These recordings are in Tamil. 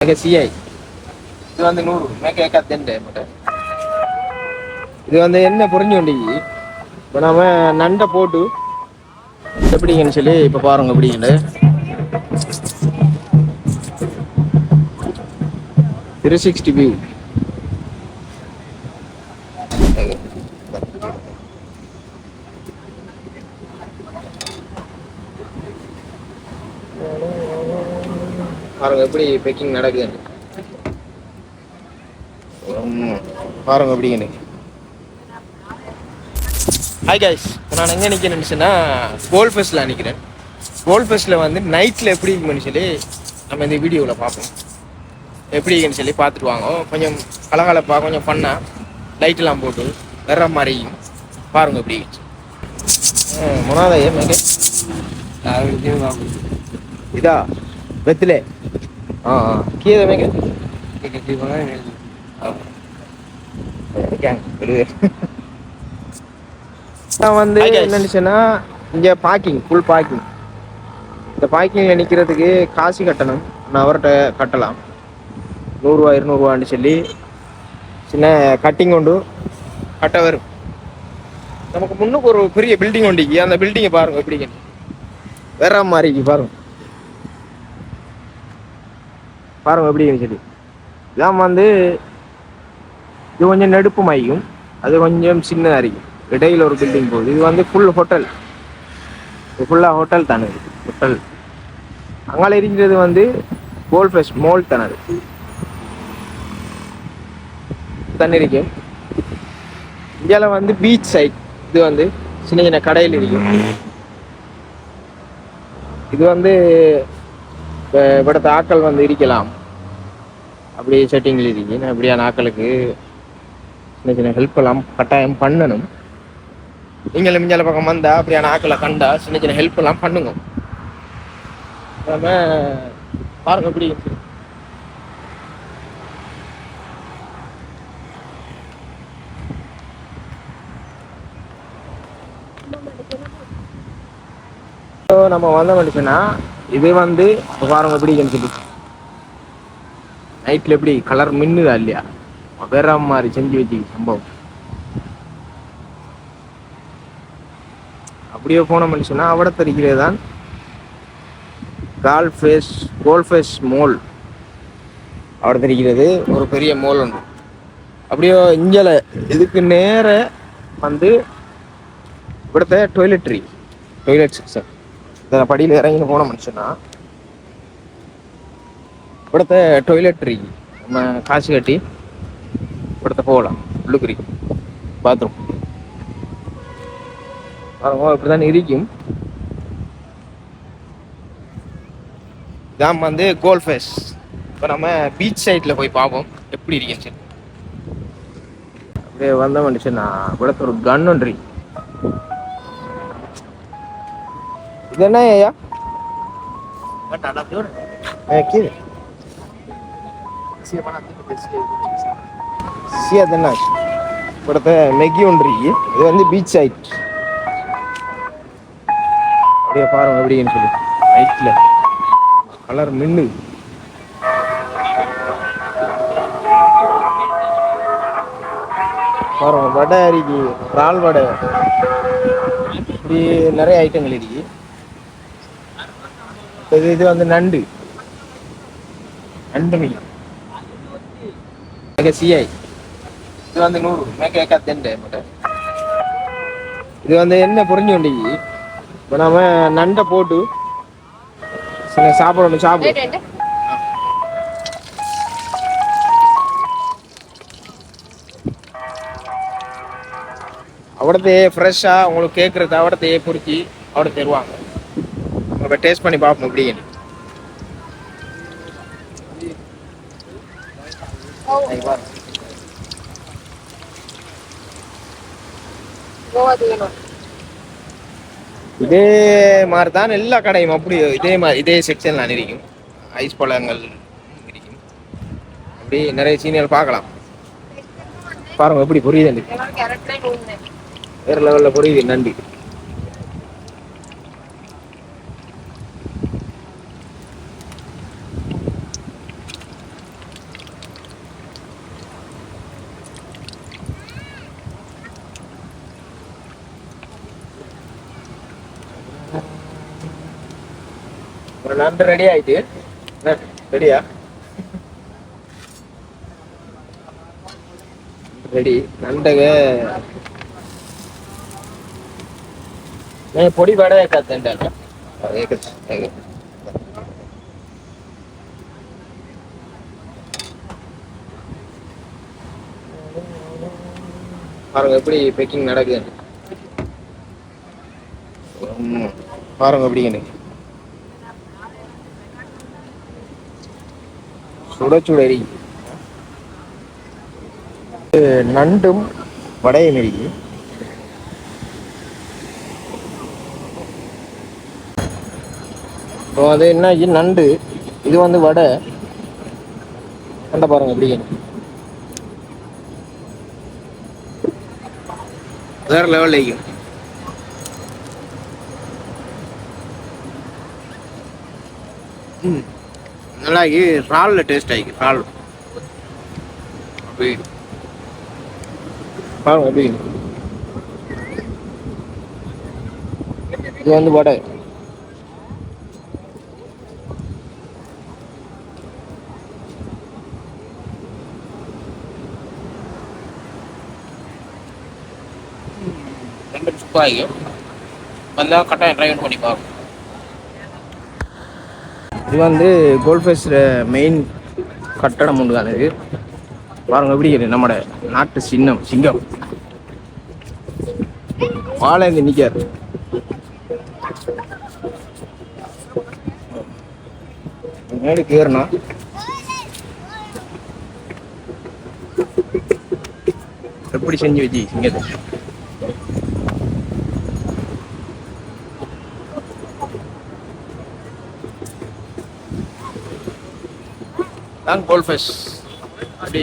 சிஐ இது வந்து 100 மேக்க ஏக்காத்தேன்டே இது வந்து என்ன புரிஞ்சு கொண்டீங்க இப்போ நாம நண்டை போட்டு எப்படிங்கன்னு சொல்லி இப்போ பாருங்க எப்படிங்கன்னு 360 வியூ பாருங்க எப்படி பேக்கிங் நடக்குது பாருங்க எப்படிங்கன்னு ஹாய் கைஸ் நான் எங்கே நிற்கிறேன்னு கோல்ட் ஃபெஸ்ட்டில் நிற்கிறேன் கோல்ட் ஃபெஸ்ட்டில் வந்து நைட்டில் எப்படி இருக்குன்னு சொல்லி நம்ம இந்த வீடியோவில் பார்ப்போம் எப்படி இருக்குன்னு சொல்லி பார்த்துட்டு வாங்க கொஞ்சம் கலகலப்பாக கொஞ்சம் ஃபன்னாக லைட்டெல்லாம் போட்டு வர்ற மாதிரி பாருங்க எப்படி முனாதையே மேலே இதா வெத்திலே கீழே மேங்க வந்து என்னச்சுன்னா இங்கே பார்க்கிங் ஃபுல் பார்க்கிங் இந்த பார்க்கிங்கில் நிற்கிறதுக்கு காசு கட்டணும் நான் அவர்கிட்ட கட்டலாம் 100 ரூபா 200 ரூபான்னு சொல்லி சின்ன கட்டிங் கொண்டு கட்ட வரும் நமக்கு முன்னுக்கு ஒரு பெரிய பில்டிங் ஒண்டிக்கு அந்த பில்டிங்கை பாருங்க எப்படிங்க வேற மாதிரி பாருங்க பாருங்க எப்படின்னு சொல்லி இதான் வந்து இது கொஞ்சம் நெடுப்பு மையும் அது கொஞ்சம் சின்னதாக இருக்கும் இடையில ஒரு பில்டிங் போகுது இது வந்து ஃபுல் ஹோட்டல் ஃபுல்லாக ஹோட்டல் தானே ஹோட்டல் அங்கால இருக்கிறது வந்து கோல்ட் ஃபெஸ்ட் மால் தானே தண்ணி இருக்கும் இந்தியாவில் வந்து பீச் சைட் இது வந்து சின்ன சின்ன கடையில் இருக்கும் இது வந்து இവിടുത്തെ ஆக்கள் வந்து இருக்கலாம் அப்படி செட்டிங்கில் இருக்கு அப்படியான ஆக்களுக்கு சின்ன சின்ன ஹெல்ப் எல்லாம் கட்டாயம் பண்ணணும் நீங்களும் மிஞ்சால பக்கம் வந்தா அப்படியான ஆக்களை கண்டா சின்ன சின்ன ஹெல்ப் எல்லாம் பண்ணுங்க நம்ம பாருங்க எப்படி நம்ம வந்தோம்னா இது வந்து பாருங்க எப்படி சொல்லி நைட்ல எப்படி கலர் மின்னுதா இல்லையா வேற மாதிரி செஞ்சு வச்சு சம்பவம் அப்படியே போன மனுஷனா அவட தெரிகிறது தான் கோல்ட் ஃபெஸ்ட் மால் அவட தெரிகிறது ஒரு பெரிய மால் ஒன்று அப்படியே இஞ்சல இதுக்கு நேர வந்து இവിടുത്തെ டாய்லெட் செக்ஷன் இந்த படியில் இறங்கின்னு போன மனுஷனா இവിടുത്തെ டாய்லெட்ரி நம்ம காசு கட்டி இവിടുത്തെ போகலாம் உள்ளுக்குறி பாத்ரூம் இப்படிதான் இருக்கும் இதான் வந்து கோல்ட் ஃபெஸ்ட் இப்போ நம்ம பீச் சைட்ல போய் பார்ப்போம் எப்படி இருக்குன்னு சொல்லி அப்படியே வந்த மனுஷனா இവിടുത്തെ ஒரு கன் ஒன்றி இது என்ன ஐயா கீழே இവിടുത്തെ மெகி ஒன்றி இது வந்து பீச் சைட் அப்படியே பாருங்க எப்படின்னு சொல்லி நைட்ல கலர் மின்னு பாருங்க வடை இருக்கு இறால் வடை இப்படி நிறைய ஐட்டங்கள் இருக்கு இது வந்து நண்டு மீன் சிஐ இது வந்து 100 மேக்க ஏக்காத்தேன்டே இது வந்து என்ன புரிஞ்சு கொண்டீங்க இப்போ நாம நண்டை போட்டு சாப்பிடணும் அவிடத்தையே ஃப்ரெஷ்ஷாக உங்களுக்கு கேட்குறது அவிடத்தையே பொறுக்கி அவட தருவாங்க நம்ம டேஸ்ட் பண்ணி பார்ப்போம் எப்படின்னு இதே மாதிரி தான் எல்லா கடையும் அப்படி இதே செக்ஷன்ல இருக்கும் ஐஸ் பழங்கள் இருக்கும் அப்படி நிறைய சீனியல் பார்க்கலாம் பாருங்க எப்படி புரியுது வேற லெவல்ல புரியுது நன்றி நண்டு ரெடி ஆயிட்டு. ரெடியா? ரெடி. நண்டக பொடி வடை கத்தேன்டா. பாருங்க எப்படி பேக்கிங் நடக்குது. பாருங்க எப்படின்னு சுட சுடரி நண்டும் வடையும் இருக்கு. இப்போ அது என்ன நண்டு, இது வந்து வடை. நண்டை பாருங்க எப்படின்னு வேற லெவல் ஆகிக்கும். நல்லா இறால்ல டேஸ்ட் ஆகிக்கும். இறால் அப்படி பாருங்க எப்படி. இது வந்து வடை. ரெண்டு சூப்பராகிக்கும். வந்தால் கட்டாயம் ட்ரை பண்ணி பார்க்கும். இது வந்து கோல்ஃபேஸில் மெயின் கட்டடம் உண்டு தான். இது பாருங்க எப்படி நம்மட நாட்டு சின்னம் சிங்கம் வாழை இங்கே நிற்காது. மேடு கேறுனா எப்படி செஞ்சு வச்சு சிங்கத்தை தான் கோல்ஃபேஸ் அப்படி.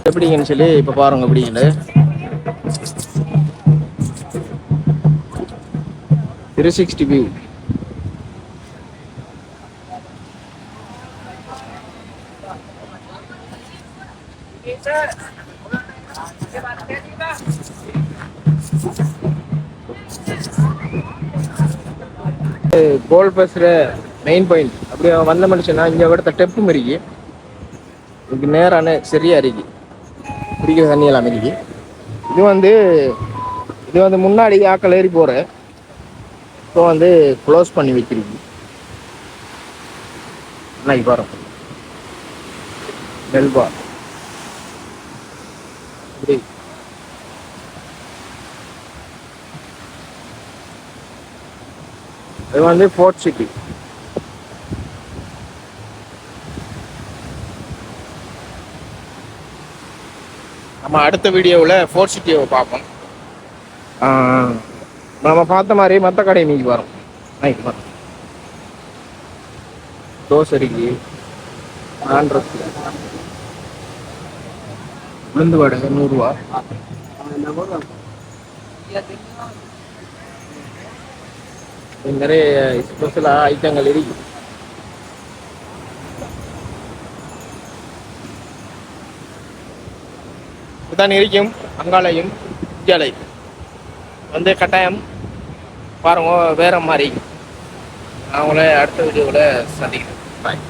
எப்படிங்கன்னு சொல்லி இப்ப பாருங்க எப்படின்னு 360 வியூ. கோல்ஃபேஸ்ல மெயின் பாயிண்ட் அப்படியே வந்த மனுஷனா இங்க விட டெப்பு இருக்கு. இதுக்கு நேரான சரியா இருக்கு குடிக்கிற தண்ணி எல்லாம் இருக்கு. இது வந்து முன்னாடி ஆக்கள் ஏறி போற. இப்போ வந்து க்ளோஸ் பண்ணி வைக்கிறீங்க. அன்னைக்கு பாருங்க நெல்பா இப்படி. இது வந்து ஃபோர்ட் சிட்டி. நம்ம அடுத்த வீடியோவில் ஃபோர்ட் சிட்டியை பார்ப்போம். நம்ம பார்த்த மாதிரி மற்ற கடை இன்னைக்கு வரும். நைட் வரும் தோசரிக்கு ஆண்ட்ரஸ் உளுந்து வடை 100 ரூபா. நிறைய ஸ்பெஷலா ஐட்டங்கள் இருக்கு. இதுதான் இருக்கும். அங்காளையும் இஞ்சாலை வந்து கட்டாயம் பாருங்க வேற மாதிரி. நான் உங்களை அடுத்த வீடியோவில் சந்திக்கிறேன். பாய்.